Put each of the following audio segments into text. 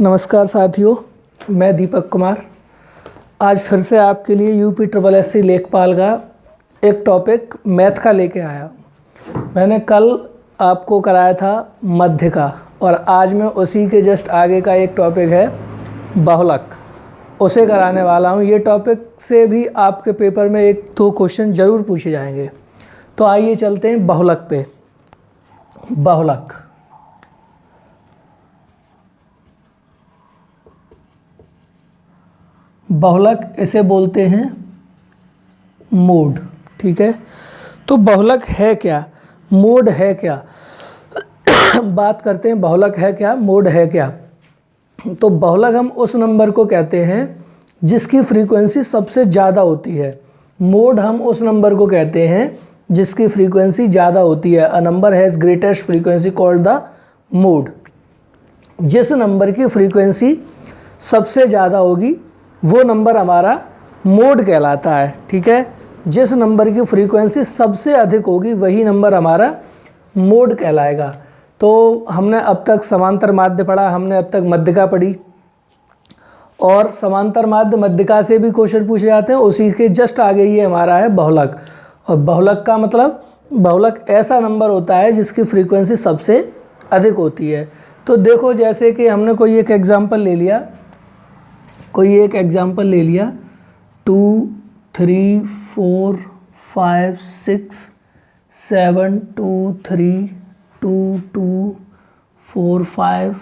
नमस्कार साथियों, मैं दीपक कुमार आज फिर से आपके लिए यूपी ट्रिपल एससी लेखपाल का एक टॉपिक मैथ का लेके आया। मैंने कल आपको कराया था मध्य का और आज मैं उसी के जस्ट आगे का एक टॉपिक है बहुलक, उसे कराने वाला हूँ। ये टॉपिक से भी आपके पेपर में एक दो क्वेश्चन ज़रूर पूछे जाएंगे। तो आइए चलते हैं बहुलक पे। बहुलक बहुलक इसे बोलते हैं मोड। ठीक है, तो बहुलक है क्या, मोड है क्या? बात करते हैं बहुलक है क्या, मोड है क्या। तो बहुलक हम उस नंबर को कहते हैं जिसकी फ्रीक्वेंसी सबसे ज़्यादा होती है। मोड हम उस नंबर को कहते हैं जिसकी फ्रीक्वेंसी ज़्यादा होती है। A number has greatest frequency called the mode. जिस नंबर की फ्रीक्वेंसी सबसे ज़्यादा होगी वो नंबर हमारा मोड कहलाता है। ठीक है, जिस नंबर की फ्रीक्वेंसी सबसे अधिक होगी वही नंबर हमारा मोड कहलाएगा। तो हमने अब तक समांतर माध्य पढ़ा, हमने अब तक मध्यिका पढ़ी और समांतर माध्य मध्यिका से भी क्वेश्चन पूछे जाते हैं। उसी के जस्ट आगे ये हमारा है बहुलक। और बहुलक का मतलब, बहुलक ऐसा नंबर होता है जिसकी फ्रीक्वेंसी सबसे अधिक होती है। तो देखो, जैसे कि हमने कोई एक एग्जाम्पल ले लिया 2 3 4 5 6 7 2 3 2 2 4 5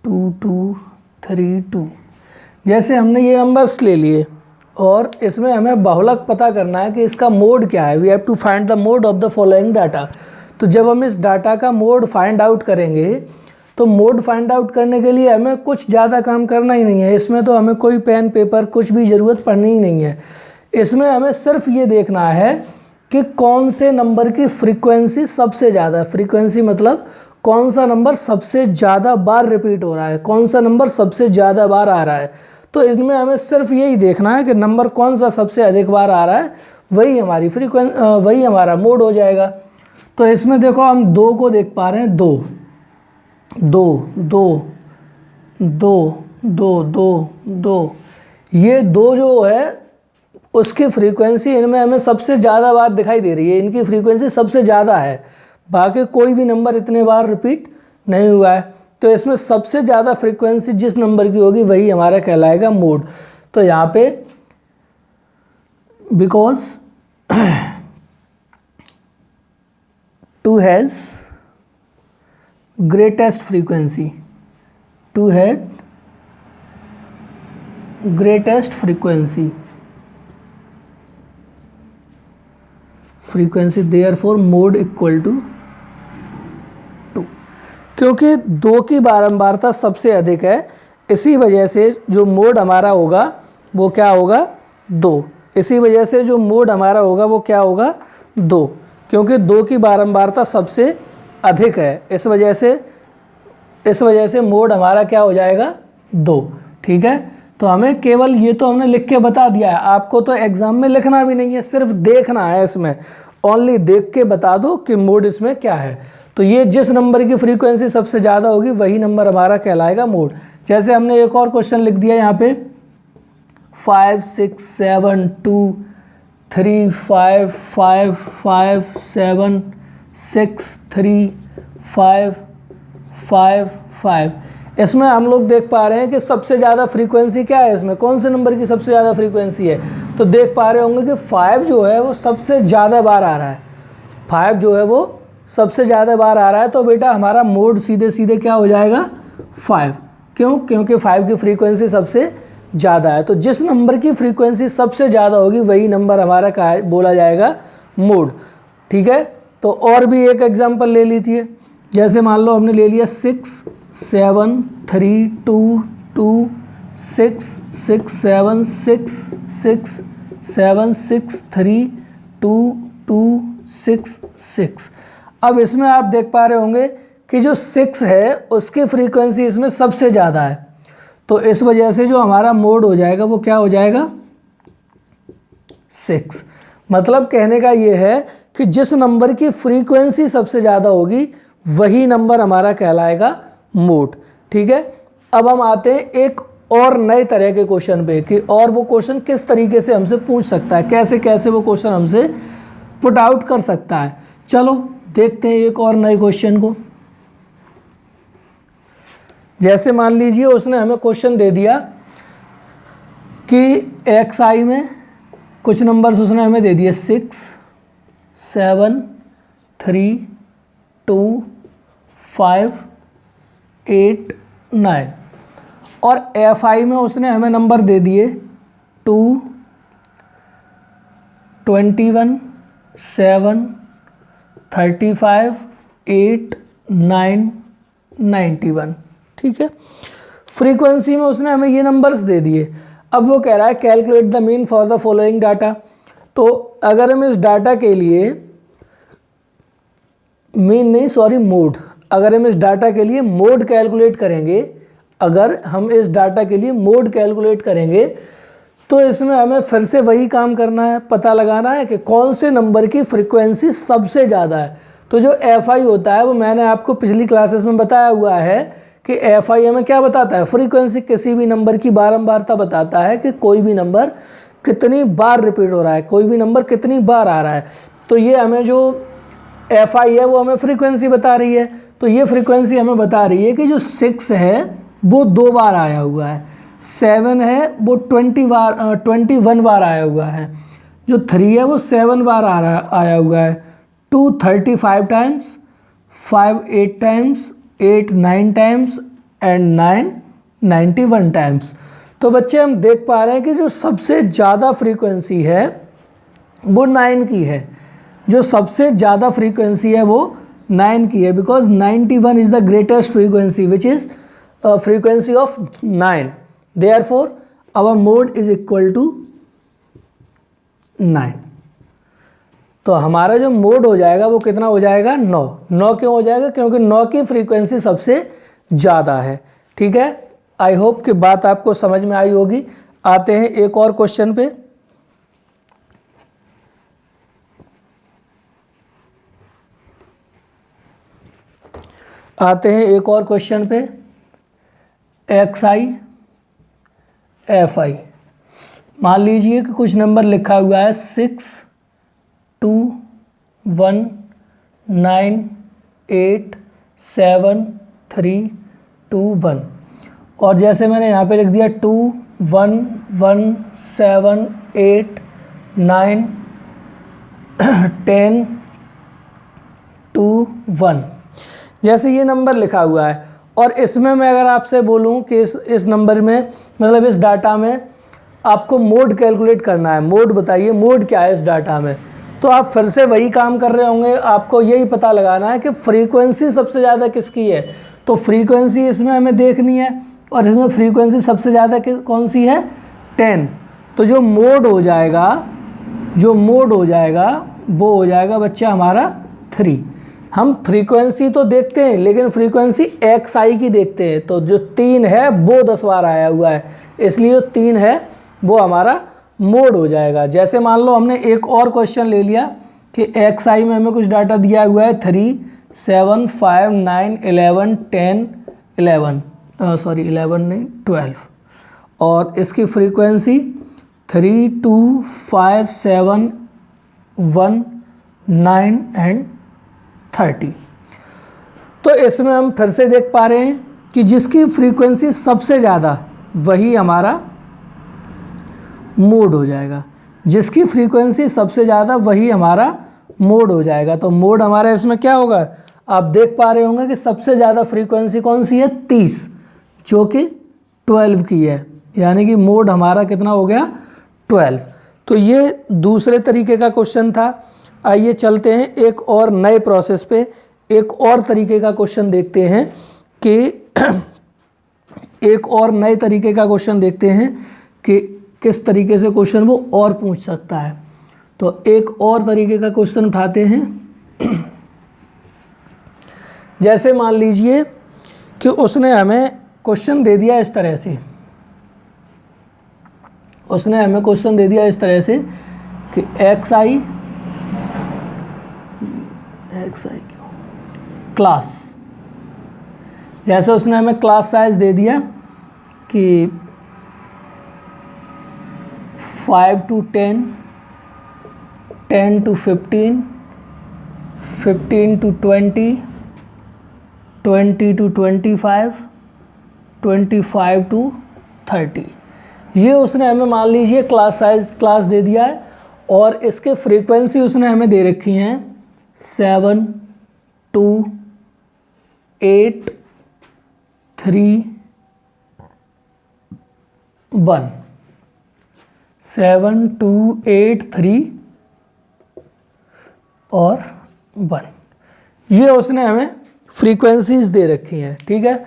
2 2 3 2। जैसे हमने ये नंबर्स ले लिए और इसमें हमें बहुलक पता करना है कि इसका मोड क्या है। We have to find the mode of the following data. तो जब हम इस डाटा का मोड फाइंड आउट करेंगे तो मोड फाइंड आउट करने के लिए हमें कुछ ज़्यादा काम करना ही नहीं है। इसमें तो हमें कोई पेन पेपर कुछ भी ज़रूरत पड़नी ही नहीं है। इसमें हमें सिर्फ ये देखना है कि कौन से नंबर की फ्रीक्वेंसी सबसे ज़्यादा है। फ्रीक्वेंसी मतलब कौन सा नंबर सबसे ज़्यादा बार रिपीट हो रहा है, कौन सा नंबर सबसे ज़्यादा बार आ रहा है। तो इसमें हमें सिर्फ यही देखना है कि नंबर कौन सा सबसे अधिक बार आ रहा है, वही हमारी वही हमारा मोड हो जाएगा। तो इसमें देखो, हम 2 को देख पा रहे हैं। 2 2 2 2 2 2 2, ये 2 जो है उसकी फ्रीक्वेंसी इनमें हमें सबसे ज़्यादा बार दिखाई दे रही है। इनकी फ्रीक्वेंसी सबसे ज़्यादा है, बाकी कोई भी नंबर इतने बार रिपीट नहीं हुआ है। तो इसमें सबसे ज़्यादा फ्रीक्वेंसी जिस नंबर की होगी वही हमारा कहलाएगा मोड। तो यहाँ पे because 2 has greatest frequency, 2 had greatest frequency therefore mode equal to 2। क्योंकि 2 की बारंबारता सबसे अधिक है, इसी वजह से जो मोड हमारा होगा वो क्या होगा, 2। इसी वजह से जो मोड हमारा होगा वो क्या होगा, 2, क्योंकि 2 की बारंबारता सबसे अधिक है। इस वजह से मोड हमारा क्या हो जाएगा, 2। ठीक है, तो हमें केवल ये तो हमने लिख के बता दिया है। आपको तो एग्जाम में लिखना भी नहीं है, सिर्फ देखना है। इसमें ओनली देख के बता दो कि मोड इसमें क्या है। तो ये जिस नंबर की फ्रीक्वेंसी सबसे ज़्यादा होगी वही नंबर हमारा कहलाएगा मोड। जैसे हमने एक और क्वेश्चन लिख दिया यहाँ पे 5 6 7 2 3 5 5 5 7 6 3 5 5 5। इसमें हम लोग देख पा रहे हैं कि सबसे ज़्यादा फ्रीक्वेंसी क्या है, इसमें कौन से नंबर की सबसे ज़्यादा फ्रीक्वेंसी है। तो देख पा रहे होंगे कि 5 जो है वो सबसे ज़्यादा बार आ रहा है। 5 जो है वो सबसे ज़्यादा बार आ रहा है। तो बेटा हमारा मोड सीधे सीधे क्या हो जाएगा, 5। क्यों? क्योंकि 5 की फ्रीक्वेंसी सबसे ज़्यादा है। तो जिस नंबर की फ्रीक्वेंसी सबसे ज़्यादा होगी वही नंबर हमारा कहा बोला जाएगा मोड। ठीक है, तो और भी एक एग्जाम्पल ले लीजिए। जैसे मान लो हमने ले लिया 6 7 3 2 2 6 6 7 6 6 7 6 3 2 2 6 6। अब इसमें आप देख पा रहे होंगे कि जो 6 है उसकी फ्रीक्वेंसी इसमें सबसे ज़्यादा है। तो इस वजह से जो हमारा मोड हो जाएगा वो क्या हो जाएगा, 6। मतलब कहने का ये है कि जिस नंबर की फ्रीक्वेंसी सबसे ज़्यादा होगी वही नंबर हमारा कहलाएगा मोड। ठीक है, अब हम आते हैं एक और नए तरह के क्वेश्चन पे कि और वो क्वेश्चन किस तरीके से हमसे पूछ सकता है, कैसे कैसे वो क्वेश्चन हमसे पुट आउट कर सकता है। चलो देखते हैं एक और नए क्वेश्चन को। जैसे मान लीजिए उसने हमें क्वेश्चन दे दिया कि एक्स आई में कुछ नंबर्स उसने हमें दे दिए 6, 7, 3, 2, 5, 8, 9 और एफ आई में उसने हमें नंबर दे दिए 2, 21, 7, 35, 8, 9, 91। ठीक है। फ्रीक्वेंसी में उसने हमें ये नंबर्स दे दिए। अब वो कह रहा है calculate the mean for the following data. तो अगर हम इस डाटा के लिए मीन नहीं सॉरी मोड, अगर हम इस डाटा के लिए मोड कैलकुलेट करेंगे, अगर हम इस डाटा के लिए मोड कैलकुलेट करेंगे तो इसमें हमें फिर से वही काम करना है, पता लगाना है कि कौन से नंबर की फ्रीक्वेंसी सबसे ज़्यादा है। तो जो एफ आई होता है वो मैंने आपको पिछली क्लासेस में बताया हुआ है कि एफ आई हमें क्या बताता है, फ्रीक्वेंसी किसी भी नंबर की बारंबारता बताता है कि कोई भी नंबर कितनी बार रिपीट हो रहा है, कोई भी नंबर कितनी बार आ रहा है। तो ये हमें जो एफ आई है वो हमें फ्रीक्वेंसी बता रही है। तो ये फ्रीक्वेंसी हमें बता रही है कि जो 6 है वो 2 बार आया हुआ है, 7 है वो 21 बार आया हुआ है, जो 3 है वो 7 बार आया हुआ है, 2 35 times, 5 8 times, 8 9 times and 9 91 times. तो बच्चे हम देख पा रहे हैं कि जो सबसे ज़्यादा फ्रीक्वेंसी है वो 9 की है, जो सबसे ज़्यादा फ्रीक्वेंसी है वो 9 की है, because 91 is the greatest frequency which is frequency of 9, therefore our mode is equal to 9। तो हमारा जो मोड हो जाएगा वो कितना हो जाएगा, 9। 9 क्यों हो जाएगा, क्योंकि 9 की फ्रीक्वेंसी सबसे ज़्यादा है। ठीक है, आई होप कि बात आपको समझ में आई होगी। आते हैं एक और क्वेश्चन पे। एक्स आई एफ आई, मान लीजिए कि कुछ नंबर लिखा हुआ है 6, 2, 1, 9, 8, 7, 3, 2, 1 और जैसे मैंने यहाँ पे लिख दिया 2, 1, 1, 7, 8, 9, 10, 2, 1 जैसे ये नंबर लिखा हुआ है। और इसमें मैं अगर आपसे बोलूं कि इस नंबर में मतलब इस डाटा में आपको मोड कैलकुलेट करना है, मोड बताइए मोड क्या है इस डाटा में, तो आप फिर से वही काम कर रहे होंगे। आपको यही पता लगाना है कि फ्रीक्वेंसी सबसे ज़्यादा किसकी है। तो फ्रीक्वेंसी इसमें हमें देखनी है और इसमें फ्रीक्वेंसी सबसे ज़्यादा कौन सी है, 10। तो जो मोड हो जाएगा वो हो जाएगा बच्चा हमारा 3। हम फ्रीक्वेंसी तो देखते हैं लेकिन फ्रीक्वेंसी एक्स आई की देखते हैं। तो जो 3 है वो 10 बार आया हुआ है, इसलिए जो 3 है वो हमारा मोड हो जाएगा। जैसे मान लो हमने एक और क्वेश्चन ले लिया कि एक्स आई में हमें कुछ डाटा दिया हुआ है 3, 7, 5, 9, 11, 10, 11 नहीं 12 और इसकी फ्रीक्वेंसी 3, 2, 5, 7, 1, 9 एंड 30। तो इसमें हम फिर से देख पा रहे हैं कि जिसकी फ्रीक्वेंसी सबसे ज़्यादा वही हमारा मोड हो जाएगा, जिसकी फ्रीक्वेंसी सबसे ज़्यादा वही हमारा मोड हो जाएगा। तो मोड हमारा इसमें क्या होगा, आप देख पा रहे होंगे कि सबसे ज़्यादा फ्रीक्वेंसी कौन सी है, 30, जो कि 12 की है, यानी कि मोड हमारा कितना हो गया, 12। तो ये दूसरे तरीके का क्वेश्चन था। आइए चलते हैं एक और नए प्रोसेस पे, एक और तरीके का क्वेश्चन देखते हैं कि एक और नए तरीके का क्वेश्चन देखते हैं कि किस तरीके से क्वेश्चन वो और पूछ सकता है। तो एक और तरीके का क्वेश्चन उठाते हैं। जैसे मान लीजिए कि उसने हमें क्वेश्चन दे दिया इस तरह से, कि एक्स आई क्यों क्लास, जैसे उसने हमें क्लास साइज दे दिया कि 5 to 10, 10 to 15, 15 to 20, 20 to 25, 25 to 30। ये उसने हमें मान लीजिए क्लास दे दिया है और इसके फ्रीक्वेंसी उसने हमें दे रखी हैं 7, 2, 8, 3, 1, 7, 2, 8, 3 और 1। ये उसने हमें फ्रीक्वेंसीज दे रखी हैं, ठीक है।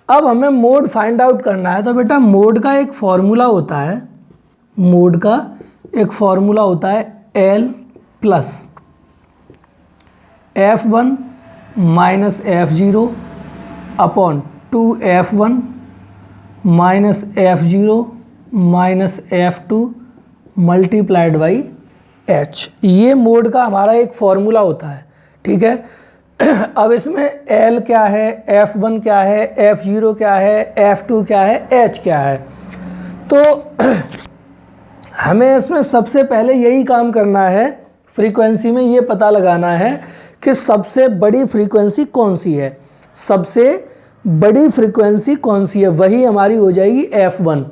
अब हमें मोड फाइंड आउट करना है। तो बेटा मोड का एक फॉर्मूला होता है, मोड का एक फॉर्मूला होता है L plus F1 minus F0 upon 2F1 minus F0 minus F2 multiplied by H। ये मोड का हमारा एक फॉर्मूला होता है, ठीक है। अब इसमें L क्या है, F1 क्या है, F0 क्या है, F2 क्या है, H क्या है। तो हमें इसमें सबसे पहले यही काम करना है, फ्रीक्वेंसी में ये पता लगाना है कि सबसे बड़ी फ्रीक्वेंसी कौन सी है, सबसे बड़ी फ्रीक्वेंसी कौन सी है, वही हमारी हो जाएगी F1।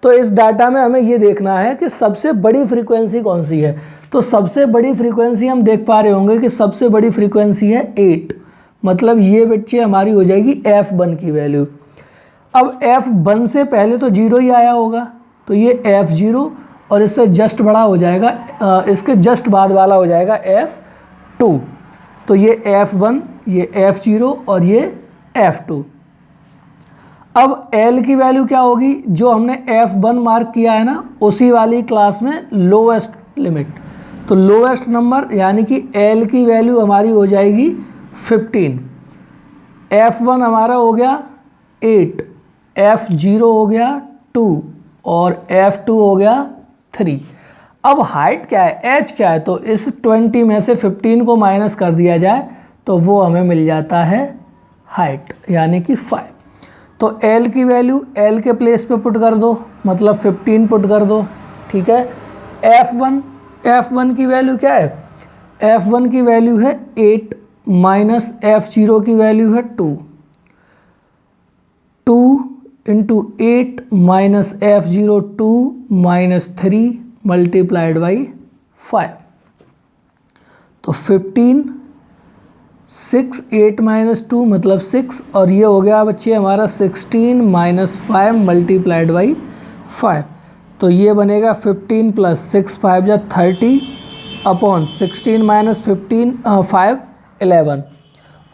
तो इस डाटा में हमें ये देखना है कि सबसे बड़ी फ्रीक्वेंसी कौन सी है। तो सबसे बड़ी फ्रीक्वेंसी हम देख पा रहे होंगे कि सबसे बड़ी फ्रीक्वेंसी है 8, मतलब ये बच्चे हमारी हो जाएगी F1 की वैल्यू। अब F1 से पहले तो 0 ही आया होगा, तो ये F0 और इससे जस्ट बड़ा हो जाएगा, इसके जस्ट बाद वाला हो जाएगा F2। तो ये F1, ये F0 और ये F2। अब L की वैल्यू क्या होगी, जो हमने F1 मार्क किया है ना, उसी वाली क्लास में लोवेस्ट लिमिट। तो लोवेस्ट नंबर यानी कि L की वैल्यू हमारी हो जाएगी 15। F1 हमारा हो गया 8, F0 हो गया 2 और F2 हो गया 3। अब हाइट क्या है, H क्या है, तो इस 20 में से 15 को माइनस कर दिया जाए तो वो हमें मिल जाता है हाइट, यानी कि 5। तो L की वैल्यू L के प्लेस पे पुट कर दो, मतलब 15 पुट कर दो, ठीक है। F1 की वैल्यू क्या है, F1 की वैल्यू है 8 माइनस F0 की वैल्यू है 2, 2 into 8 minus F0 2 minus 3 multiplied by 5। तो 15, 6, 8 माइनस 2 मतलब 6, और ये हो गया बच्चे हमारा 16 माइनस 5 मल्टीप्लाइड बाई 5। तो ये बनेगा 15 प्लस 6 5 जा 30 अपॉन 16 माइनस 15 5 11।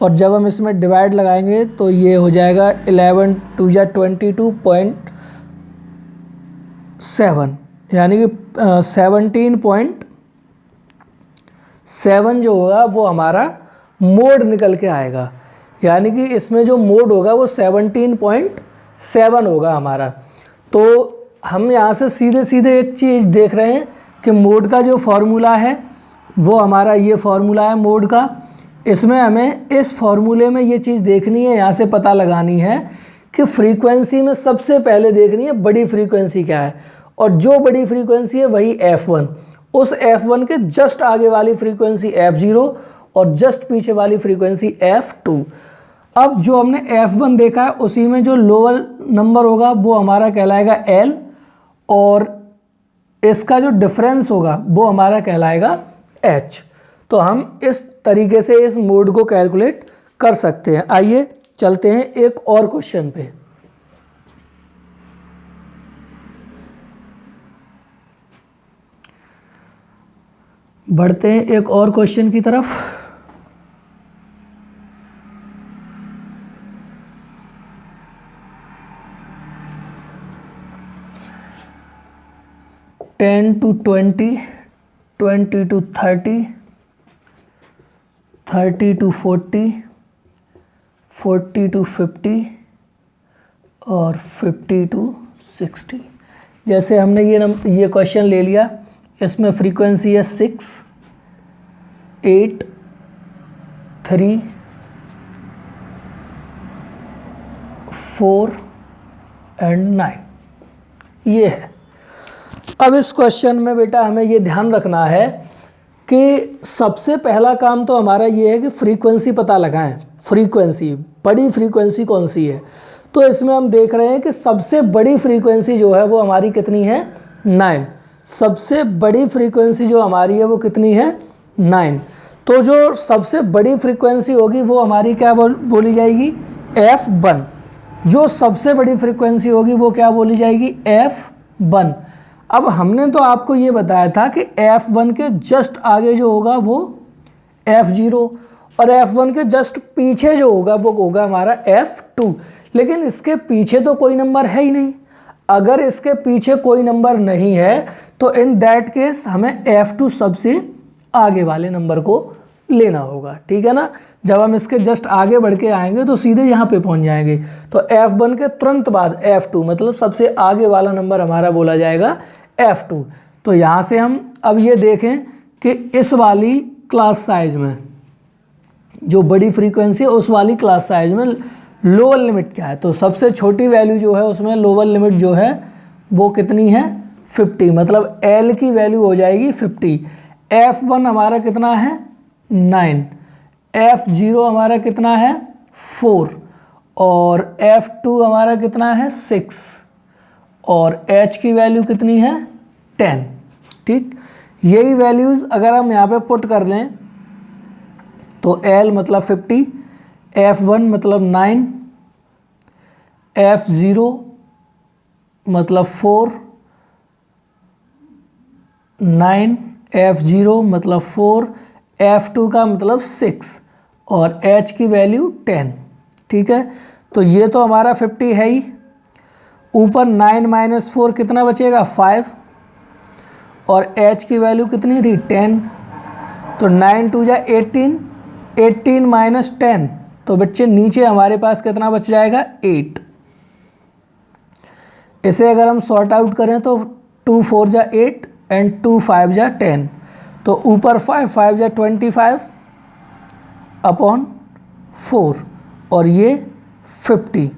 और जब हम इसमें डिवाइड लगाएंगे तो ये हो जाएगा 11 2 जा 22.7, यानी कि 17.7 जो होगा वो हमारा मोड निकल के आएगा, यानी कि इसमें जो मोड होगा वो 17.7 होगा हमारा। तो हम यहाँ से सीधे सीधे एक चीज़ देख रहे हैं कि मोड का जो फॉर्मूला है वो हमारा ये फॉर्मूला है मोड का। इसमें हमें इस फॉर्मूले में ये चीज़ देखनी है, यहाँ से पता लगानी है कि फ्रीक्वेंसी में सबसे पहले देखनी है बड़ी फ्रीक्वेंसी क्या है, और जो बड़ी फ्रीक्वेंसी है वही F1। उस F1 के जस्ट आगे वाली फ्रीक्वेंसी F0 और जस्ट पीछे वाली फ्रीक्वेंसी F2। अब जो हमने F1 देखा है उसी में जो लोअर नंबर होगा वो हमारा कहलाएगा L, और इसका जो डिफरेंस होगा वो हमारा कहलाएगा H। तो हम इस तरीके से इस मोड को कैलकुलेट कर सकते हैं। आइए चलते हैं एक और क्वेश्चन पे। बढ़ते हैं एक और क्वेश्चन की तरफ। Ten to 20, 20 to 30, 30 to 40, 40 to 50 और 50 to 60। जैसे हमने ये क्वेश्चन ले लिया, इसमें फ्रीक्वेंसी है 6, 8, 3, 4 एंड 9। ये है। अब इस क्वेश्चन में बेटा हमें ये ध्यान रखना है कि सबसे पहला काम तो हमारा ये है कि फ्रीक्वेंसी पता लगाएं। फ्रीक्वेंसी, बड़ी फ्रीक्वेंसी कौन सी है? तो इसमें हम देख रहे हैं कि सबसे बड़ी फ्रीक्वेंसी जो है वो हमारी कितनी है? 9। सबसे बड़ी फ्रीक्वेंसी जो हमारी है वो कितनी है? 9। तो जो सबसे बड़ी फ्रीक्वेंसी होगी वो हमारी क्या बोली जाएगी? F1। जो सबसे बड़ी फ्रीक्वेंसी होगी वो क्या बोली जाएगी? F1। अब हमने तो आपको ये बताया था कि F1 के जस्ट आगे जो होगा वो F0 और F1 के जस्ट पीछे जो होगा वो होगा हमारा F2। लेकिन इसके पीछे तो कोई नंबर है ही नहीं। अगर इसके पीछे कोई नंबर नहीं है तो इन दैट केस हमें F2 सबसे आगे वाले नंबर को लेना होगा, ठीक है ना। जब हम इसके जस्ट आगे बढ़ के आएंगे तो सीधे यहाँ पे पहुँच जाएंगे। तो F1 के तुरंत बाद F2 मतलब सबसे आगे वाला नंबर हमारा बोला जाएगा F2। तो यहाँ से हम अब ये देखें कि इस वाली क्लास साइज में जो बड़ी फ्रीक्वेंसी है उस वाली क्लास साइज में लोअर लिमिट क्या है? तो सबसे छोटी वैल्यू जो है उसमें लोअर लिमिट जो है वो कितनी है? 50। मतलब L की वैल्यू हो जाएगी 50। F1 हमारा कितना है? 9। F0 हमारा कितना है? 4। और F2 हमारा कितना है? 6। और H की वैल्यू कितनी है? 10। ठीक, यही वैल्यूज़ अगर हम यहाँ पे पुट कर लें तो L मतलब 50, F1 मतलब 9, F0 मतलब 4, 9, F0 मतलब 4, F2 का मतलब 6 और H की वैल्यू 10। ठीक है, तो ये तो हमारा 50 है ही। ऊपर 9 माइनस 4 कितना बचेगा? 5 और H की वैल्यू कितनी थी? 10। तो 9 2 जा 18, 18 माइनस 10 तो बच्चे नीचे हमारे पास कितना बच जाएगा? 8। इसे अगर हम सॉर्ट आउट करें तो 2 4 जा 8 एंड 2 5 जा 10। तो ऊपर 5 5 जा 25 अपॉन 4 और ये 50।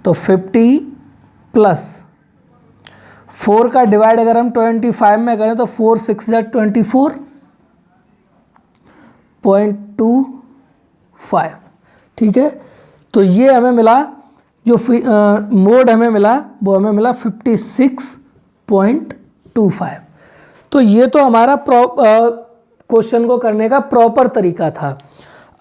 तो 50 प्लस 4 का डिवाइड अगर हम 25 में करें तो 4 6 जा 24.25। ठीक है, तो ये हमें मिला जो मोड हमें मिला वो हमें मिला 56.25। तो ये तो हमारा क्वेश्चन को करने का प्रॉपर तरीका था।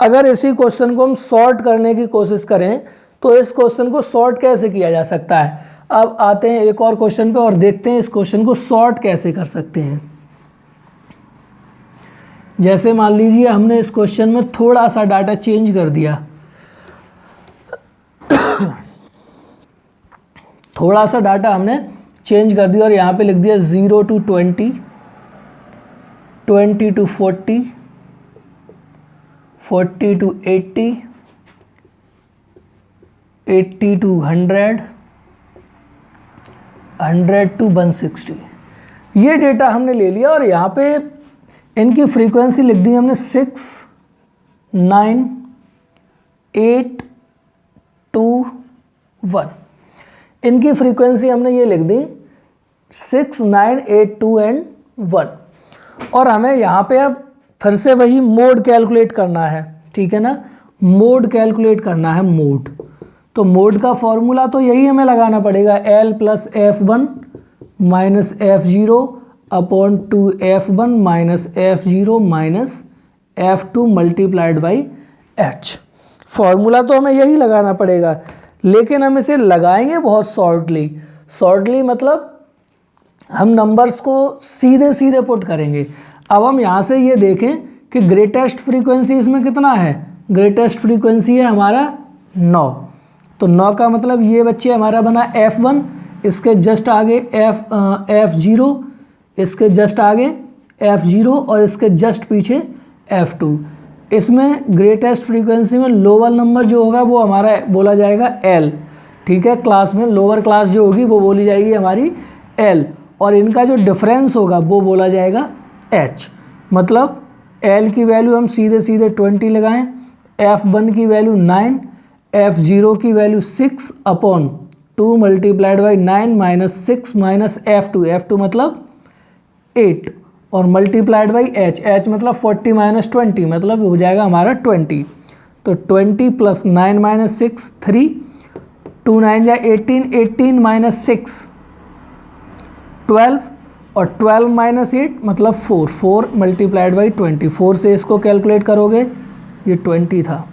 अगर इसी क्वेश्चन को हम सॉर्ट करने की कोशिश करें तो इस क्वेश्चन को सॉर्ट कैसे किया जा सकता है? अब आते हैं एक और क्वेश्चन पे और देखते हैं इस क्वेश्चन को सॉर्ट कैसे कर सकते हैं। जैसे मान लीजिए हमने इस क्वेश्चन में थोड़ा सा डाटा चेंज कर दिया, थोड़ा सा डाटा हमने चेंज कर दिया और यहाँ पे लिख दिया 0 to 20, 20 to 40, 40 to 80, 80 to 100, 100 to 160। ये डेटा हमने ले लिया और यहाँ पे इनकी फ्रीक्वेंसी लिख दी हमने 6, 9, 8, 2, 1। इनकी फ्रीक्वेंसी हमने ये लिख दी 6, 9, 8, 2 एंड 1। और हमें यहाँ पे अब फिर से वही मोड कैलकुलेट करना है, ठीक है ना। मोड कैलकुलेट करना है, मोड। तो मोड का फॉर्मूला तो यही हमें लगाना पड़ेगा, L plus F1 minus F0 upon 2F1 minus F0 minus F2 multiplied by H। Formula तो हमें यही लगाना पड़ेगा, लेकिन हम इसे लगाएंगे बहुत शॉर्टली मतलब हम नंबर्स को सीधे सीधे पुट करेंगे। अब हम यहाँ से ये देखें कि ग्रेटेस्ट फ्रीक्वेंसी इसमें कितना है? ग्रेटेस्ट फ्रीक्वेंसी है हमारा 9। तो 9 का मतलब ये बच्चे हमारा बना F1, इसके जस्ट आगे F0, इसके जस्ट आगे F0 और इसके जस्ट पीछे F2। इसमें ग्रेटेस्ट फ्रीक्वेंसी में लोअर नंबर जो होगा वो हमारा बोला जाएगा L। ठीक है, क्लास में लोअर क्लास जो होगी वो बोली जाएगी हमारी L और इनका जो डिफरेंस होगा वो बोला जाएगा H। मतलब L की वैल्यू हम सीधे सीधे 20 लगाएं, F1 की वैल्यू 9, F0 की value 6 upon 2 multiplied by 9 minus 6 minus F2 मतलब 8 और मल्टीप्लाइड बाई H मतलब 40 माइनस 20 मतलब हो जाएगा हमारा 20। तो 20 प्लस 9 माइनस 6 3, 2 9 या 18, 18 माइनस 6 12 और 12 माइनस 8 मतलब 4, 4 मल्टीप्लाइड बाई 20। 4 से इसको कैलकुलेट करोगे, ये 20 था,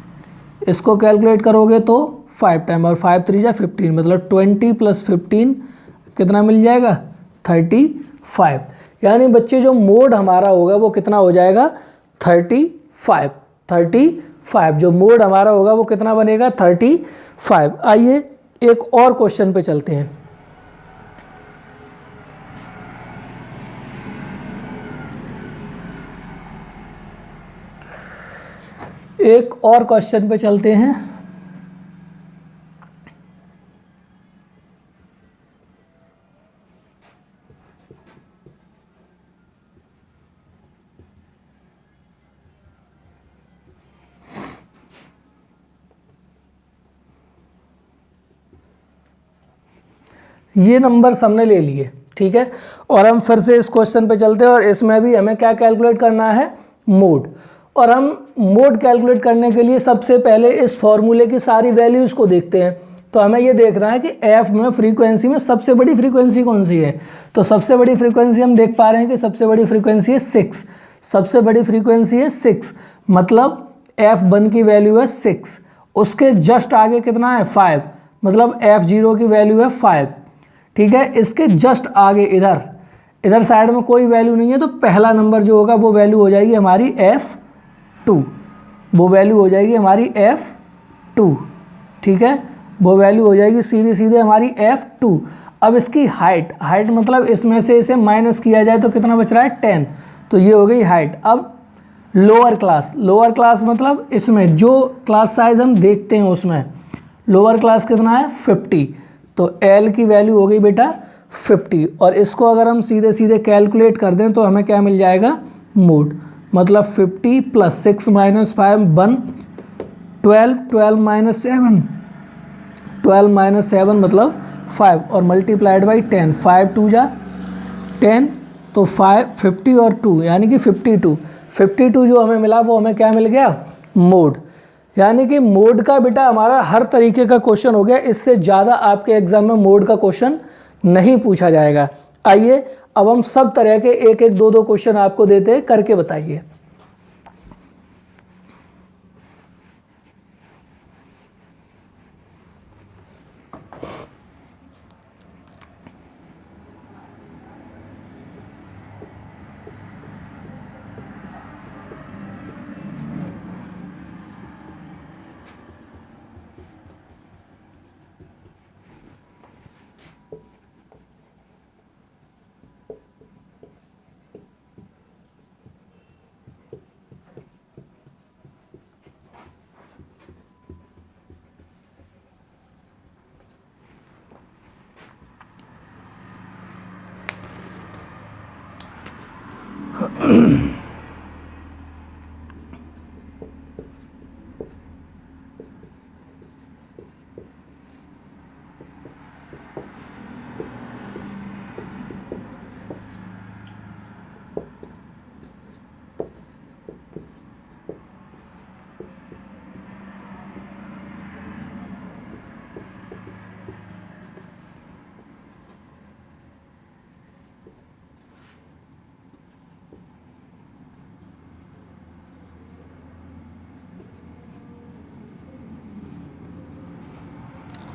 इसको कैलकुलेट करोगे तो 5 टाइम और 5 3 जा 15 मतलब 20 प्लस 15 कितना मिल जाएगा 35। यानी बच्चे जो मोड हमारा होगा वो कितना हो जाएगा 35 जो मोड हमारा होगा वो कितना बनेगा 35। आइए एक और क्वेश्चन पे चलते हैं। एक और क्वेश्चन पे चलते हैं। ये नंबर हमने ले लिए, ठीक है, और हम फिर से इस क्वेश्चन पे चलते हैं और इसमें भी हमें क्या कैलकुलेट करना है मोड। और हम मोड कैलकुलेट करने के लिए सबसे पहले इस फॉर्मूले की सारी वैल्यूज़ को देखते हैं। तो हमें ये देखना है कि एफ में फ्रीक्वेंसी में सबसे बड़ी फ्रीक्वेंसी कौन सी है। तो सबसे बड़ी फ्रीक्वेंसी हम देख पा रहे हैं कि सबसे बड़ी फ्रीक्वेंसी है 6, सबसे बड़ी फ्रीक्वेंसी है 6 मतलब F1 की वैल्यू है 6। उसके जस्ट आगे कितना है 5 मतलब F0 की वैल्यू है 5, ठीक है। इसके जस्ट आगे इधर साइड में कोई वैल्यू नहीं है, तो पहला नंबर जो होगा वो वैल्यू हो जाएगी हमारी F2, वो वैल्यू हो जाएगी हमारी F2, ठीक है, वो वैल्यू हो जाएगी सीधे हमारी F2। अब इसकी हाइट मतलब इसमें से इसे माइनस किया जाए तो कितना बच रहा है 10, तो ये हो गई हाइट। अब लोअर क्लास मतलब इसमें जो क्लास साइज हम देखते हैं उसमें लोअर क्लास कितना है 50, तो L की वैल्यू हो गई बेटा 50। और इसको अगर हम सीधे कैलकुलेट कर दें तो हमें क्या मिल जाएगा मोड, मतलब 50 प्लस 6 माइनस 5 1 12 माइनस 7 12 माइनस 7 मतलब 5 और मल्टीप्लाइड बाई 10, 5 2 जा 10 तो 50 और 2 यानी कि 52 जो हमें मिला वो हमें क्या मिल गया मोड। यानी कि मोड का बेटा हमारा हर तरीके का क्वेश्चन हो गया, इससे ज़्यादा आपके एग्जाम में मोड का क्वेश्चन नहीं पूछा जाएगा। आइए अब हम सब तरह के एक एक दो क्वेश्चन आपको देते हैं, करके बताइए।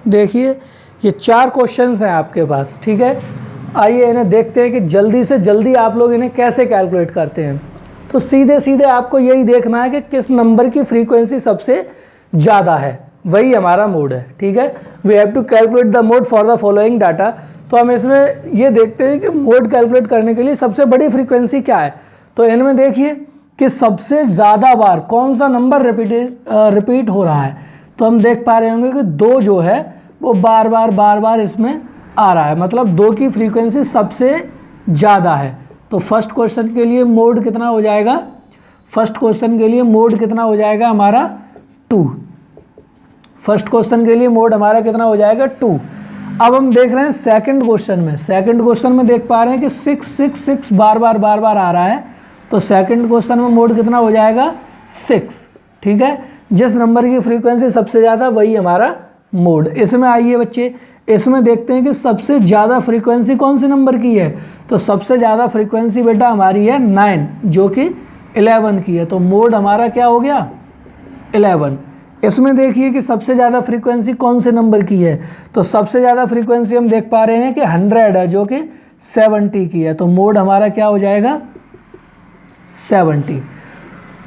देखिए ये 4 क्वेश्चंस हैं आपके पास, ठीक है। आइए इन्हें देखते हैं कि जल्दी से जल्दी आप लोग इन्हें कैसे कैलकुलेट करते हैं। तो सीधे आपको यही देखना है कि किस नंबर की फ्रीक्वेंसी सबसे ज़्यादा है, वही हमारा मोड है, ठीक है। We have to calculate the mode for the following data. तो हम इसमें ये देखते हैं कि मोड कैलकुलेट करने के लिए सबसे बड़ी फ्रीक्वेंसी क्या है। तो इनमें देखिए कि सबसे ज़्यादा बार कौन सा नंबर रिपीट हो रहा है। तो हम देख पा रहे होंगे कि 2 जो है वो बार बार इसमें आ रहा है, मतलब 2 की फ्रीक्वेंसी सबसे ज़्यादा है। तो फर्स्ट क्वेश्चन के लिए मोड कितना हो जाएगा, फर्स्ट क्वेश्चन के लिए मोड कितना हो जाएगा हमारा 2। फर्स्ट क्वेश्चन के लिए मोड हमारा कितना हो जाएगा 2। अब हम देख रहे हैं सेकंड क्वेश्चन में। सेकंड क्वेश्चन में देख पा रहे हैं कि 666 बार बार आ रहा है, तो सेकंड क्वेश्चन में मोड कितना हो जाएगा 6। ठीक है, जिस नंबर की फ्रीक्वेंसी सबसे ज़्यादा वही हमारा मोड। इसमें आइए बच्चे, इसमें देखते हैं कि सबसे ज़्यादा फ्रीक्वेंसी कौन से नंबर की है। तो सबसे ज़्यादा फ्रीक्वेंसी बेटा हमारी है 9, जो कि 11 की है, तो मोड हमारा क्या हो गया 11। इसमें देखिए कि सबसे ज़्यादा फ्रीक्वेंसी कौन से नंबर की है, तो सबसे ज़्यादा फ्रीक्वेंसी हम देख पा रहे हैं कि 100 है, जो कि 70 की है, तो मोड हमारा क्या हो जाएगा 70।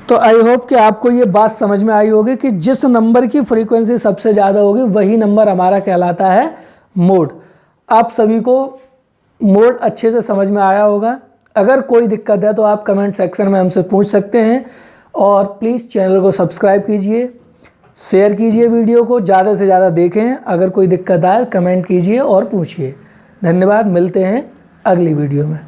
तो आई होप कि आपको ये बात समझ में आई होगी कि जिस नंबर की फ्रीक्वेंसी सबसे ज़्यादा होगी वही नंबर हमारा कहलाता है मोड। आप सभी को मोड अच्छे से समझ में आया होगा। अगर कोई दिक्कत है तो आप कमेंट सेक्शन में हमसे पूछ सकते हैं, और प्लीज़ चैनल को सब्सक्राइब कीजिए, शेयर कीजिए, वीडियो को ज़्यादा से ज़्यादा देखें। अगर कोई दिक्कत आए कमेंट कीजिए और पूछिए। धन्यवाद, मिलते हैं अगली वीडियो में।